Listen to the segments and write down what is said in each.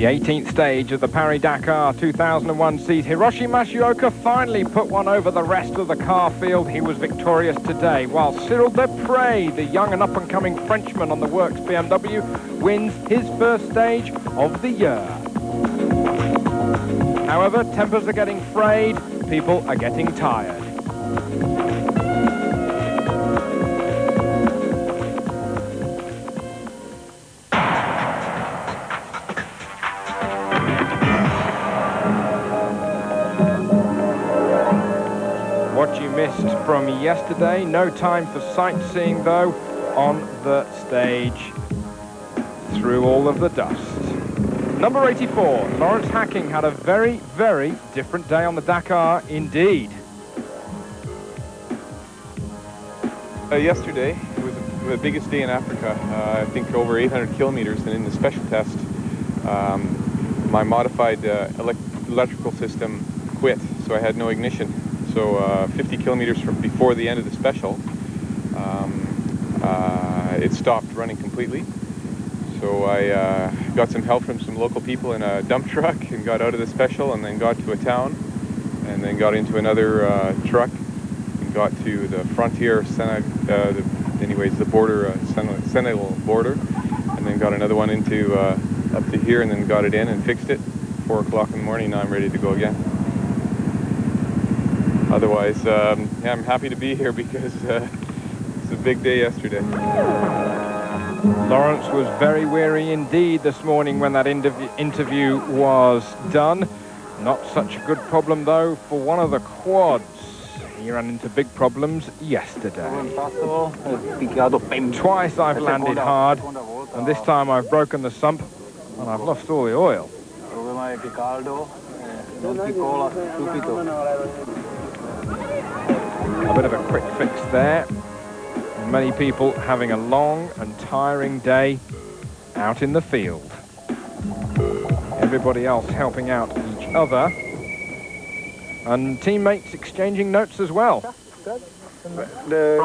18th stage of the Paris-Dakar 2001 sees Hiroshi Mashioka finally put one over the rest of the car field. He was victorious today, while Cyril Desprez, the young and up-and-coming Frenchman on the Works BMW, wins his first stage of the year. However, tempers are getting frayed, people are getting tired. What you missed from yesterday, no time for sightseeing though on the stage through all of the dust. Number 84, Lawrence Hacking had a very, very different day on the Dakar indeed. Yesterday, it was the biggest day in Africa. I think over 800 kilometers, and in the special test, my modified electrical system quit, so I had no ignition. So 50 kilometers from before the end of the special, it stopped running completely. So I got some help from some local people in a dump truck and got out of the special, and then got to a town, and then got into another truck and got to the frontier, the border, Senegal border, and then got another one into up to here, and then got it in and fixed it. 4 o'clock in the morning, now I'm ready to go again. Otherwise, yeah, I'm happy to be here because it's a big day yesterday. Lawrence was very weary indeed this morning when that interview was done. Not such a good problem though for one of the quads. He ran into big problems yesterday. Twice I've landed hard, and this time I've broken the sump and I've lost all the oil. A bit of a quick fix there. Many people having a long and tiring day out in the field. Everybody else helping out each other, and teammates exchanging notes as well. The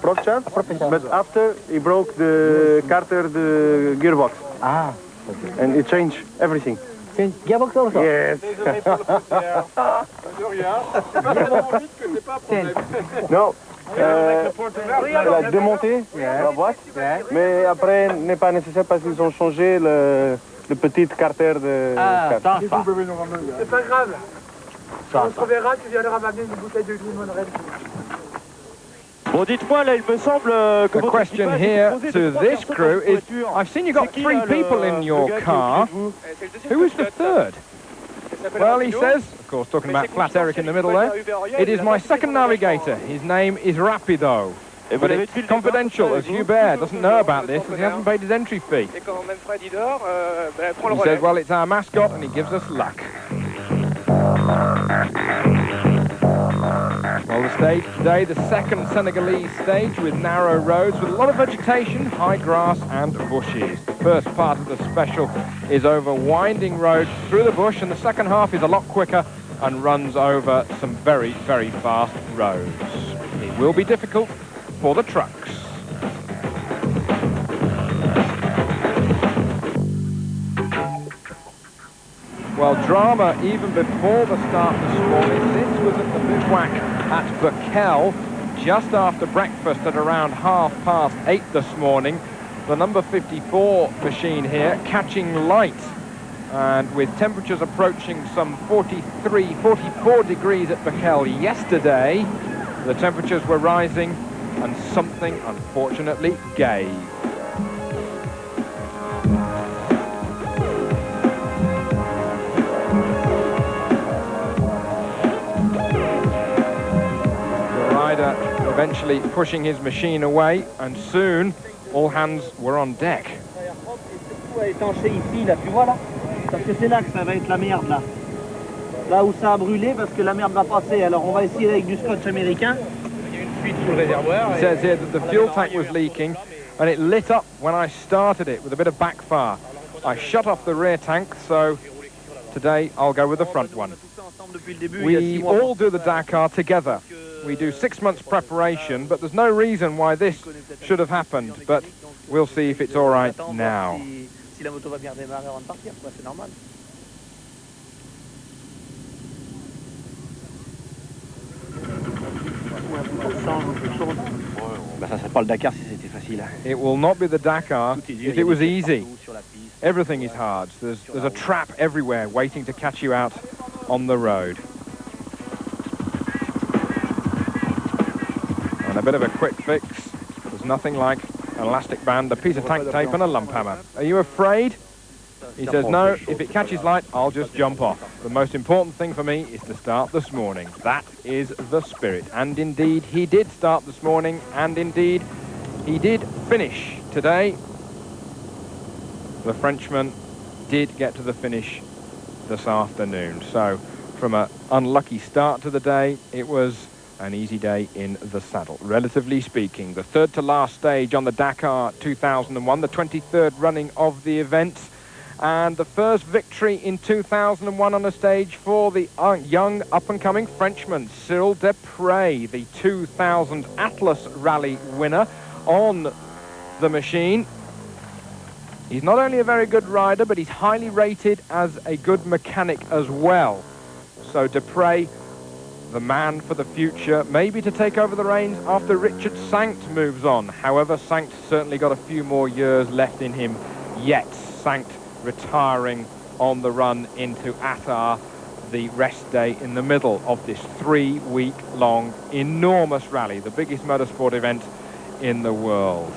prop shaft, but after he broke the carter, the gearbox. Ah, okay. And it changed everything. Gearbox also? Yes. No. Il a démonté la boîte, mais après n'est pas nécessaire parce qu'ils ont changé le petit carter de... Ah, ça. C'est pas grave. On se reverra, tu viens de ramener une bouteille de limonade. Bon, dites-moi, là, il me semble que... The question here to this crew is, I've seen you got 3 people in your car. Who is the third? Well, he says, of course, talking about Flat Eric in the middle there, it is my second navigator. His name is Rapido. But it's confidential, as Hubert doesn't know about this, as he hasn't paid his entry fee. He says, well, it's our mascot, and he gives us luck. Well, the stage today, the second Senegalese stage with narrow roads with a lot of vegetation, high grass and bushes. The first part of the special is over winding roads through the bush, and the second half is a lot quicker and runs over some very, very fast roads. It will be difficult for the trucks. Well, drama even before the start this morning. This was at the bivouac at Bakel just after breakfast at around 8:30 this morning. The number 54 machine here catching light, and with temperatures approaching some 43, 44 degrees at Bakel yesterday, the temperatures were rising and something unfortunately gave. Eventually pushing his machine away, and soon all hands were on deck. Parce que c'est là que ça va être la merde, là. Là où ça a brûlé, parce que la merde va passer. Alors on va essayer avec du scotch américain. Il y a une fuite sous le réservoir. It says here that the fuel tank was leaking, and it lit up when I started it with a bit of backfire. I shut off the rear tank, so today I'll go with the front one. We all do the Dakar together. We do 6 months preparation, but there's no reason why this should have happened, but we'll see if it's all right now. la moto va bien démarrer avant de partir, quoi, c'est normal. Bah, ça serait pas le Dakar si c'était facile. It will not be the Dakar if it was easy. Everything is hard. There's a trap everywhere waiting to catch you out on the road. And a bit of a quick fix. There's nothing like an elastic band, a piece of tank tape and a lump hammer. Are you afraid? He says, no, if it catches light, I'll just jump off. The most important thing for me is to start this morning. That is the spirit. And indeed, he did start this morning, and indeed, he did finish today. The Frenchman did get to the finish this afternoon. So, from an unlucky start to the day, it was an easy day in the saddle, relatively speaking. The third to last stage on the Dakar 2001, the 23rd running of the event. And the first victory in 2001 on a stage for the young up-and-coming Frenchman, Cyril Desprez, the 2000 Atlas Rally winner on the machine. He's not only a very good rider, but he's highly rated as a good mechanic as well. So Desprez, the man for the future, maybe to take over the reins after Richard Sanct moves on. However, Sanct certainly got a few more years left in him yet. Sanct retiring on the run into Attar, the rest day in the middle of this 3-week-long enormous rally, the biggest motorsport event in the world.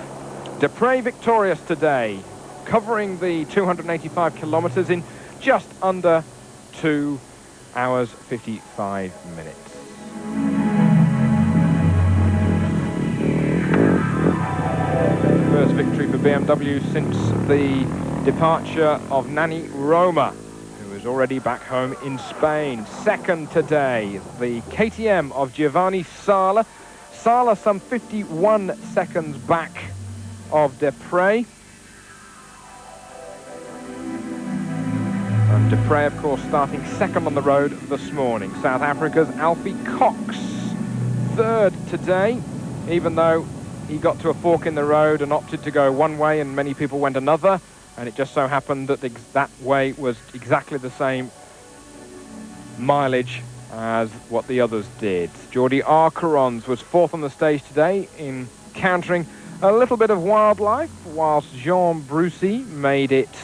Desprez victorious today, covering the 285 kilometers in just under 2 hours 55 minutes. First victory for BMW since the departure of Nani Roma, who is already back home in Spain. Second today, the KTM of Giovanni Sala. Sala some 51 seconds back of Desprez. And Desprez, of course, starting second on the road this morning. South Africa's Alfie Cox, third today, even though he got to a fork in the road and opted to go one way and many people went another. And it just so happened that that way was exactly the same mileage as what the others did. Jordi Arcarons was fourth on the stage today, encountering a little bit of wildlife, whilst Jean Brucy made it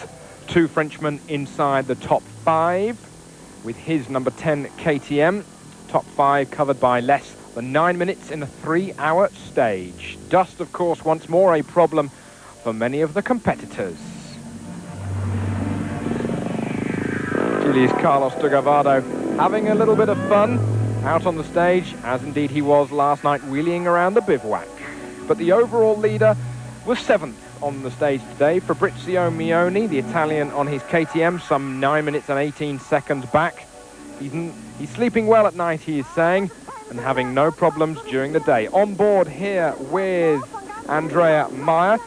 2 Frenchmen inside the top 5 with his number 10 KTM. Top 5 covered by less than 9 minutes in a 3-hour stage. Dust, of course, once more a problem for many of the competitors. Chile's Carlos Dugavado having a little bit of fun out on the stage, as indeed he was last night, wheeling around the bivouac. But the overall leader was 7th on the stage today. Fabrizio Mioni, the Italian on his KTM, some 9 minutes and 18 seconds back. He's sleeping well at night, he is saying, and having no problems during the day. On board here with Andrea Meyer,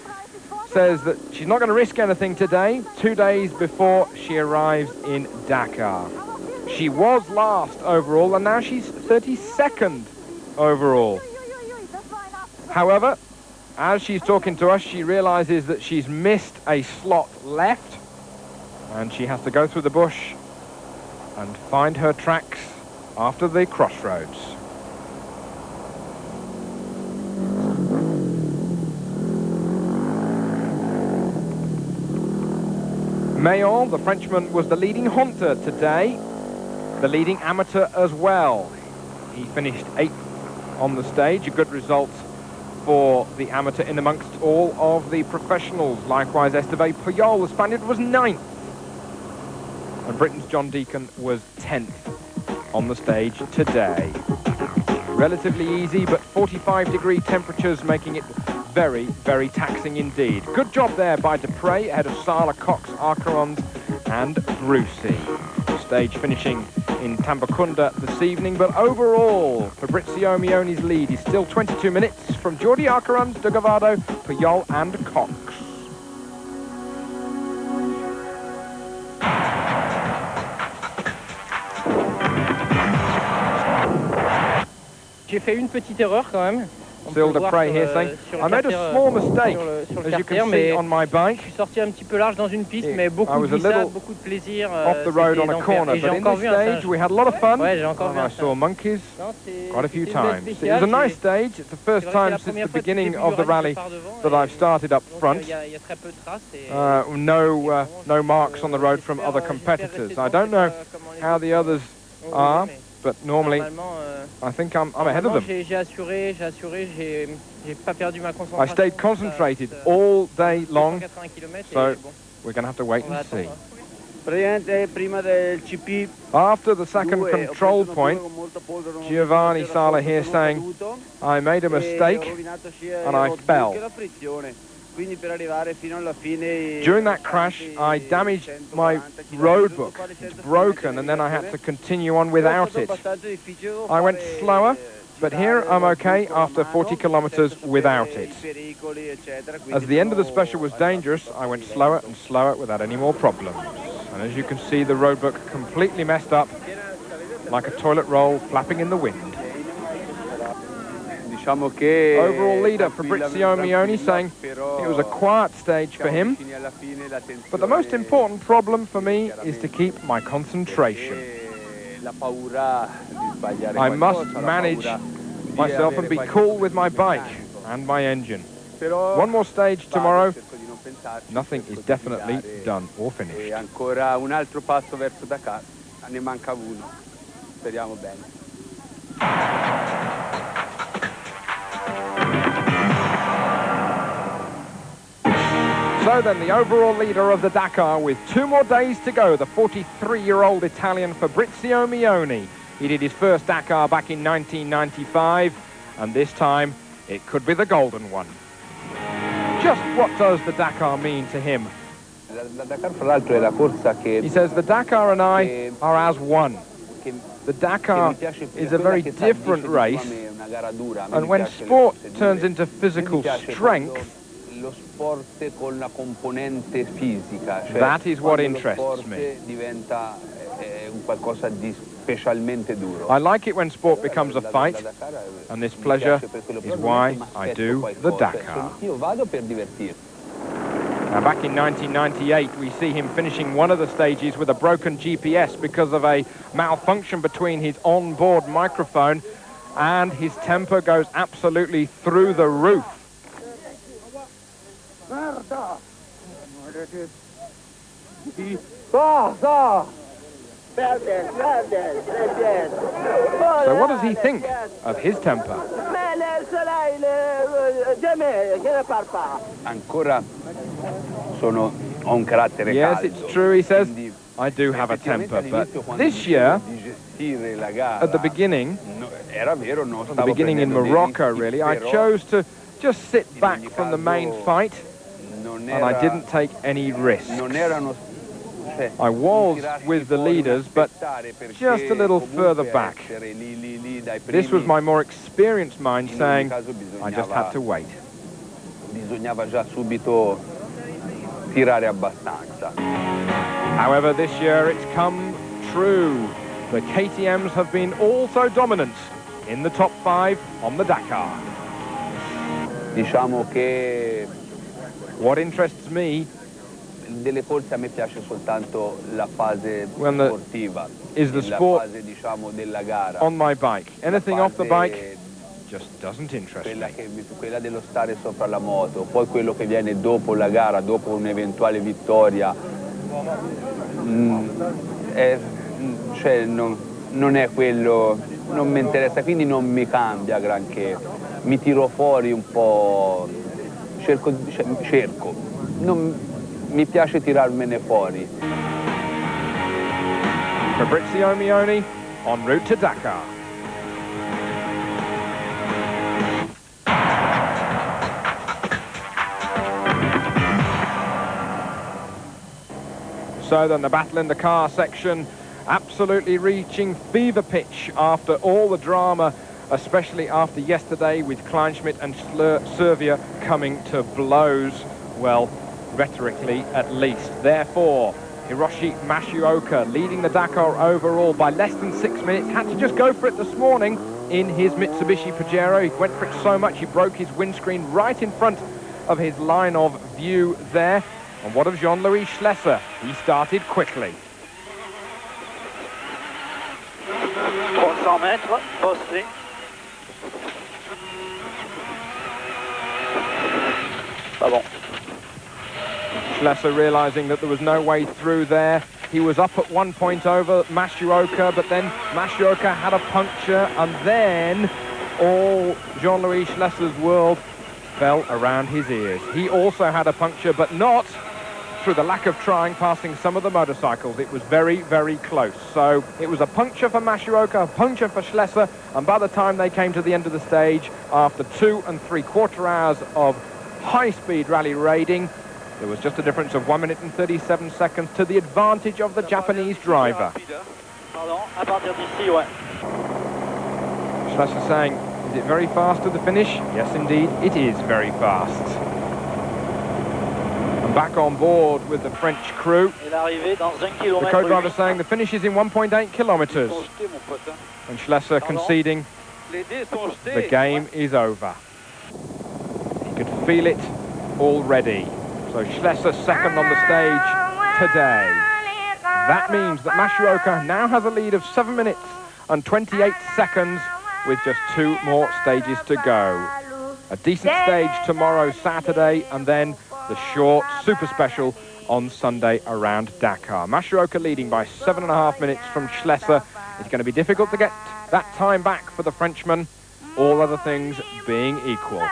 says that she's not going to risk anything today, 2 days before she arrives in Dakar. She was last overall, and now she's 32nd overall. However, as she's talking to us, she realizes that she's missed a slot left, and she has to go through the bush and find her tracks after the crossroads. Mayon, the Frenchman, was the leading hunter today, the leading amateur as well. He finished 8th on the stage, a good result for the amateur in amongst all of the professionals. Likewise, Esteban Puyol, the Spaniard, was 9th. And Britain's John Deacon was 10th on the stage today. Relatively easy, but 45-degree temperatures making it very, very taxing indeed. Good job there by Desprez ahead of Sala, Cox, Arcarons and Brucy. Stage finishing in Tambacounda this evening, but overall Fabrizio Mioni's lead is still 22 minutes from Jordi Arcarons, Dugavado, Puyol and Cox. J'ai fait une petite erreur quand même. Cyril Dupre here saying, I made a small mistake, sur le as you carter, can see mais on my bike. je suis sorti un petit peu large dans une piste, mais I beaucoup was de a little glissade, beaucoup de plaisir. off the road on a corner, Et j'ai but in encore this vu un stage singe. we had a lot of fun, Ouais, j'ai encore vu and un I saw singe. monkeys Non, c'est- quite a few c'est une belle times. It spéciale, was a nice c'est- stage. It's the first c'est vrai que c'est time la since première the fois depuis le beginning début of du the rallye rally que je pars devant, that et I've started up donc, front. il y a très peu de traces et- No marks on the road from other competitors. I don't know how the others are, but normally I think I'm ahead of them. J'ai assuré, j'ai pas perdu ma I concentration. stayed concentrated all day long, 180 km so et bon, we're going to have to wait on va and see. attendre. Praticamente prima del CP After the second control point, Giovanni Sala here saying, I made a mistake and I fell. During that crash, I damaged my road book. It's broken, and then I had to continue on without it. I went slower, but here I'm okay after 40 kilometers without it. As the end of the special was dangerous, I went slower and slower without any more problems. And as you can see, the road book completely messed up, like a toilet roll flapping in the wind. Overall leader Fabrizio Mioni saying it was a quiet stage for him, but the most important problem for me is to keep my concentration. I must manage myself and be cool with my bike and my engine. One more stage tomorrow. Nothing is definitely done or finished. Ancora un altro passo verso Dakar, ne manca uno. Speriamo bene. So then, the overall leader of the Dakar with 2 more days to go, the 43-year-old Italian Fabrizio Mioni. He did his first Dakar back in 1995, and this time it could be the golden one. Just what does the Dakar mean to him? He says, the Dakar and I are as one. The Dakar is a very different race, and when sport turns into physical strength, that is what interests me. I like it when sport becomes a fight, and this pleasure is why I do the Dakar. Now, back in 1998, we see him finishing one of the stages with a broken GPS because of a malfunction between his onboard microphone, and his temper goes absolutely through the roof. So what does he think of his temper? Ancora ho un carattere Yes, caldo. it's true, he says, I do have a temper, but this year, at the beginning, in Morocco really, I chose to just sit back from the main fight, and I didn't take any risks. I was with the leaders, but just a little further back. This was my more experienced mind saying, I just had to wait. However, this year it's come true. The KTMs have been also dominant in the top 5 on the Dakar. What interests me delle corse a me piace soltanto la fase sportiva, is the sport la fase, diciamo, della gara. On my bike. Anything off the bike just doesn't interest me. Quella dello stare sopra la moto, poi quello che viene dopo la gara, dopo un'eventuale vittoria, cioè non è quello, non mi interessa, quindi non mi cambia granché. Mi tiro fuori un po', cerco. Mi piace tirarmene fuori. Fabrizio Mioni en route to Dakar. So then the battle in the car section absolutely reaching fever pitch after all the drama, especially after yesterday with Kleinschmidt and Servia coming to blows. Well, rhetorically at least. Therefore, Hiroshi Mashioka leading the Dakar overall by less than 6 minutes. Had to just go for it this morning in his Mitsubishi Pajero. He went for it so much he broke his windscreen right in front of his line of view there. And what of Jean-Louis Schlesser? He started quickly. 300 mètres, posté. Pas bon. Schlesser realizing that there was no way through there. He was up at 1 point over Mashioka, but then Mashioka had a puncture, and then all Jean-Louis Schlesser's world fell around his ears. He also had a puncture, but not through the lack of trying, passing some of the motorcycles. It was very, very close. So it was a puncture for Mashioka, a puncture for Schlesser, and by the time they came to the end of the stage, after 2 3/4 hours of high-speed rally raiding, there was just a difference of 1 minute and 37 seconds to the advantage of the Japanese driver. Pardon, à partir d'ici, ouais. Schlesser saying, is it very fast to the finish? Yes, indeed, it is very fast. And back on board with the French crew. Et l'arrivée dans 1 The km. co-driver saying the finish is in 1.8 kilometers. And Schlesser conceding the game is over. He could feel it already. So Schlesser second on the stage today. That means that Mashioka now has a lead of 7 minutes and 28 seconds with just 2 more stages to go. A decent stage tomorrow, Saturday, and then the short super special on Sunday around Dakar. Mashioka leading by 7.5 minutes from Schlesser. It's going to be difficult to get that time back for the Frenchman, all other things being equal.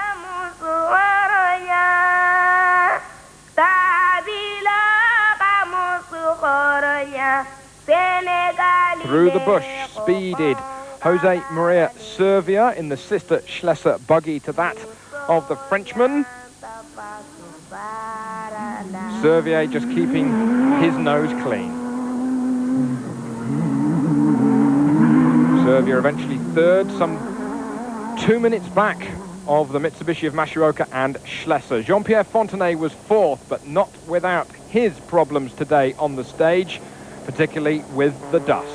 Through the bush, speeded Jose Maria Servia in the sister Schlesser buggy to that of the Frenchman. Servia just keeping his nose clean. Servia eventually third, some 2 minutes back of the Mitsubishi of Mashioka and Schlesser. Jean-Pierre Fontenay was fourth, but not without his problems today on the stage, particularly with the dust.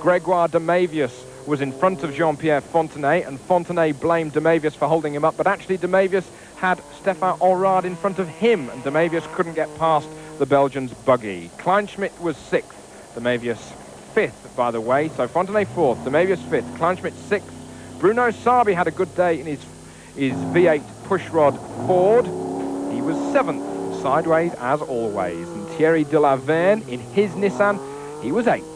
Gregoire de Mavius was in front of Jean-Pierre Fontenay, and Fontenay blamed de Mavius for holding him up, but actually de Mavius had Stefan Olrad in front of him, and de Mavius couldn't get past the Belgian's buggy. Kleinschmidt was sixth, de Mavius fifth, by the way, so Fontenay fourth, de Mavius fifth, Kleinschmidt sixth. Bruno Sabi had a good day in his V8 pushrod Ford. He was seventh, sideways as always, and Thierry Delaverne in his Nissan, he was eighth.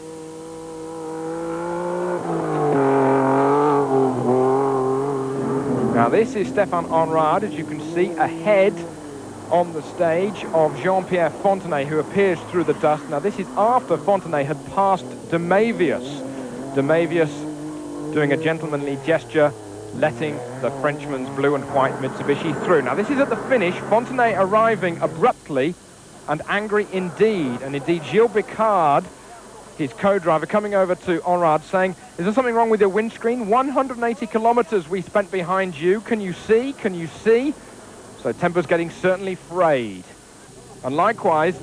Now this is Stefan Honrad, as you can see, ahead on the stage of Jean-Pierre Fontenay, who appears through the dust. Now this is after Fontenay had passed de Mavius. De Mavius doing a gentlemanly gesture, letting the Frenchman's blue and white Mitsubishi through. Now this is at the finish, Fontenay arriving abruptly and angry indeed, and indeed Gilles Bicard, his co-driver, coming over to Honrad saying, is there something wrong with your windscreen? 180 kilometers we spent behind you. Can you see? Can you see? So temper's getting certainly frayed. And likewise,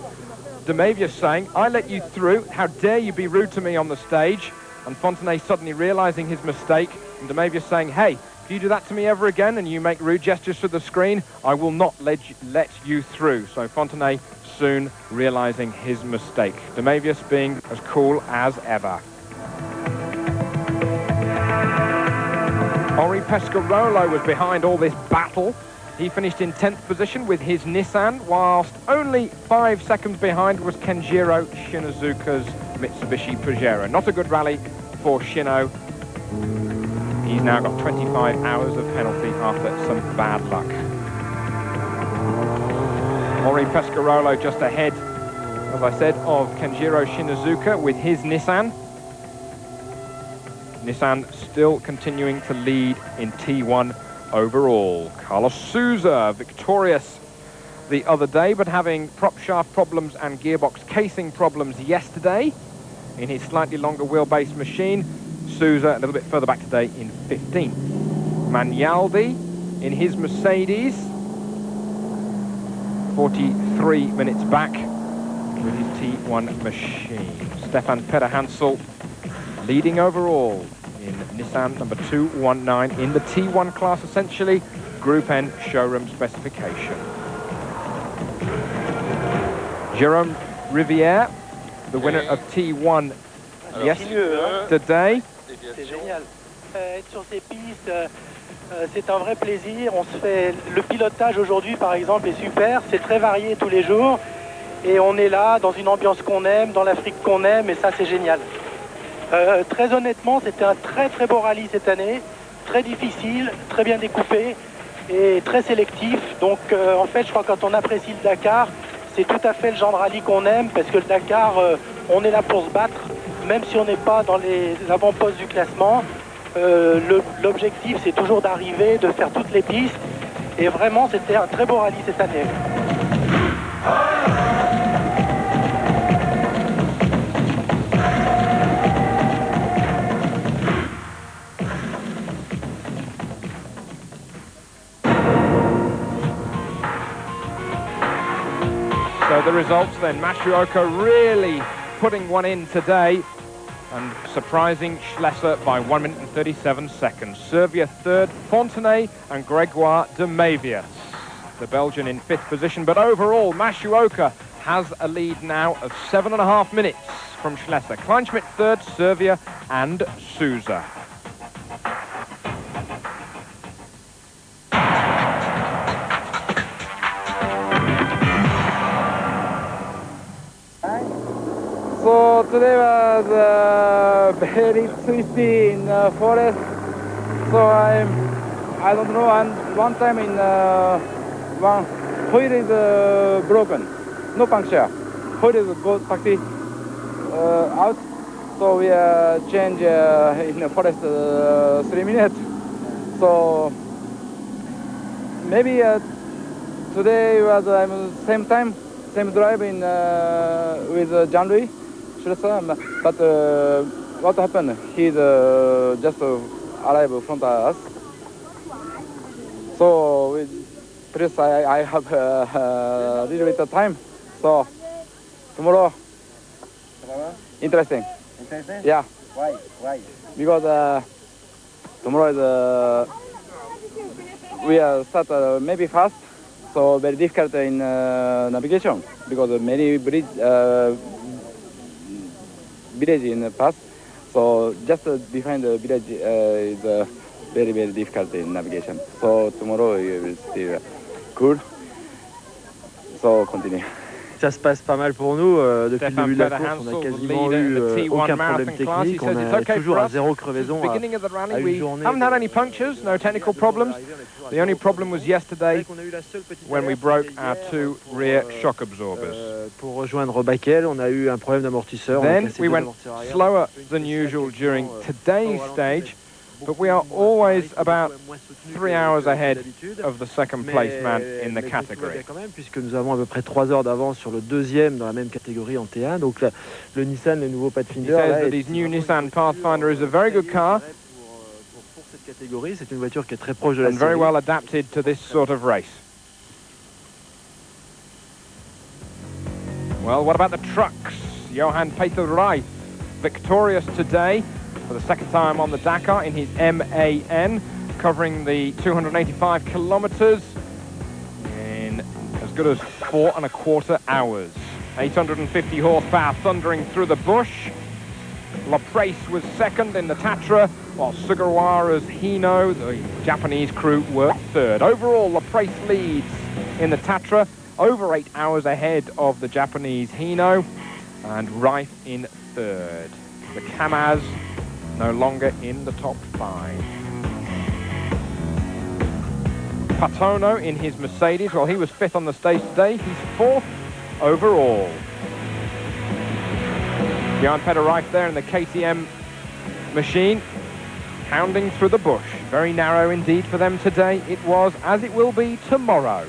de Mavius saying, I let you through. How dare you be rude to me on the stage? And Fontenay suddenly realizing his mistake, and de Mavius saying, hey, if you do that to me ever again and you make rude gestures to the screen, I will not let you through. So Fontenay soon realizing his mistake. De Mavius being as cool as ever. Henri Pescarolo was behind all this battle. He finished in 10th position with his Nissan, whilst only 5 seconds behind was Kenjiro Shinozuka's Mitsubishi Pajero. Not a good rally for Shino. He's now got 25 hours of penalty after some bad luck. Henri Pescarolo just ahead, as I said, of Kenjiro Shinozuka with his Nissan. Nissan still continuing to lead in T1 overall. Carlos Souza victorious the other day, but having prop shaft problems and gearbox casing problems yesterday in his slightly longer wheelbase machine. Souza a little bit further back today in 15th. Magnaldi in his Mercedes, 43 minutes back with his T1 machine. Stefan Pederhansel leading overall in Nissan number 219 in the T1 class, essentially Group N showroom specification. Jérôme Rivière, the winner of T1 yesterday. C'est génial. Être sur ces pistes, c'est un vrai plaisir. On se fait le pilotage aujourd'hui, par exemple, est super. C'est très varié tous les jours. Et on est là, dans une ambiance qu'on aime, dans l'Afrique qu'on aime, et ça, c'est génial. Très honnêtement, c'était un très très beau rallye cette année. Très difficile, très bien découpé et très sélectif. Donc, en fait, je crois que quand on apprécie le Dakar, c'est tout à fait le genre de rallye qu'on aime, parce que le Dakar, on est là pour se battre, même si on n'est pas dans les avant-postes du classement. L'objectif, c'est toujours d'arriver, de faire toutes les pistes. Et vraiment, c'était un très beau rallye cette année. So the results then, Matsuoka really putting one in today and surprising Schlesser by 1 minute and 37 seconds. Servia third, Fontenay and Gregoire de Mavius, the Belgian in fifth position. But overall, Matsuoka has a lead now of 7.5 minutes from Schlesser. Kleinschmidt third, Servia and Souza. So today was very twisty in the forest. So I don't know. And one time in one wheel is broken, no puncture. Wheel is go taxi out. So we change in the forest 3 minutes. So maybe today was same time, same drive in with Jean-Louis. But what happened? He's just arrived in front of us. So please, I have a little bit of time. So tomorrow, interesting. Interesting? Yeah. Why? Why? Because tomorrow is we start maybe fast, so very difficult in navigation because many village in the past, so just behind the village is very, very difficult in navigation. So tomorrow you will still cool. So continue. Ça se passe pas mal pour nous depuis le début de la course. On a quasiment eu aucun problème technique. On est toujours à 0 crevaison à une journée. Haven't had any punctures, no technical problems. The only problem was yesterday when we broke our 2 rear shock absorbers. Pour rejoindre Bakel, on a eu un problème d'amortisseur. Then we went slower than usual during today's stage, but we are always about 3 hours ahead of the second place man in the category. Puisque nous avons à peu près 3 heures d'avance sur le deuxième dans la même catégorie en T1. Donc le Nissan, le nouveau Pathfinder, he says that his new Nissan Pathfinder is a very good car. Pour cette catégorie, c'est une voiture qui est très proche de la and série. very well adapted to this sort of race. Well, what about the trucks? Johan Peter Reif, victorious today for the second time on the Dakar in his MAN, covering the 285 kilometers in as good as 4.25 hours. 850 horsepower thundering through the bush. Laprace was second in the Tatra, while Sugawara's Hino, the Japanese crew, were third. Overall, Laprace leads in the Tatra, over 8 hours ahead of the Japanese Hino, and Reif in third. The Kamaz no longer in the top 5. Patono in his Mercedes, well, he was 5th on the stage today. He's 4th overall. Johan Peter Reif there in the KTM machine, pounding through the bush. Very narrow indeed for them today. It was, as it will be tomorrow.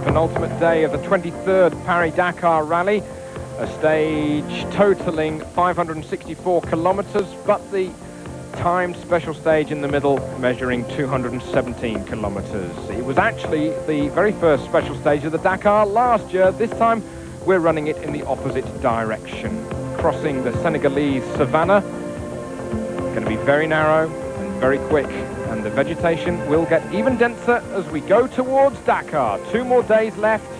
penultimate day of the 23rd Paris-Dakar Rally, a stage totaling 564 kilometers, but the timed special stage in the middle measuring 217 kilometers. It was actually the very first special stage of the Dakar last year. This time we're running it in the opposite direction, crossing the Senegalese savannah. Going to be very narrow and very quick, and the vegetation will get even denser as we go towards Dakar. 2 more days left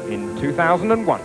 in 2001.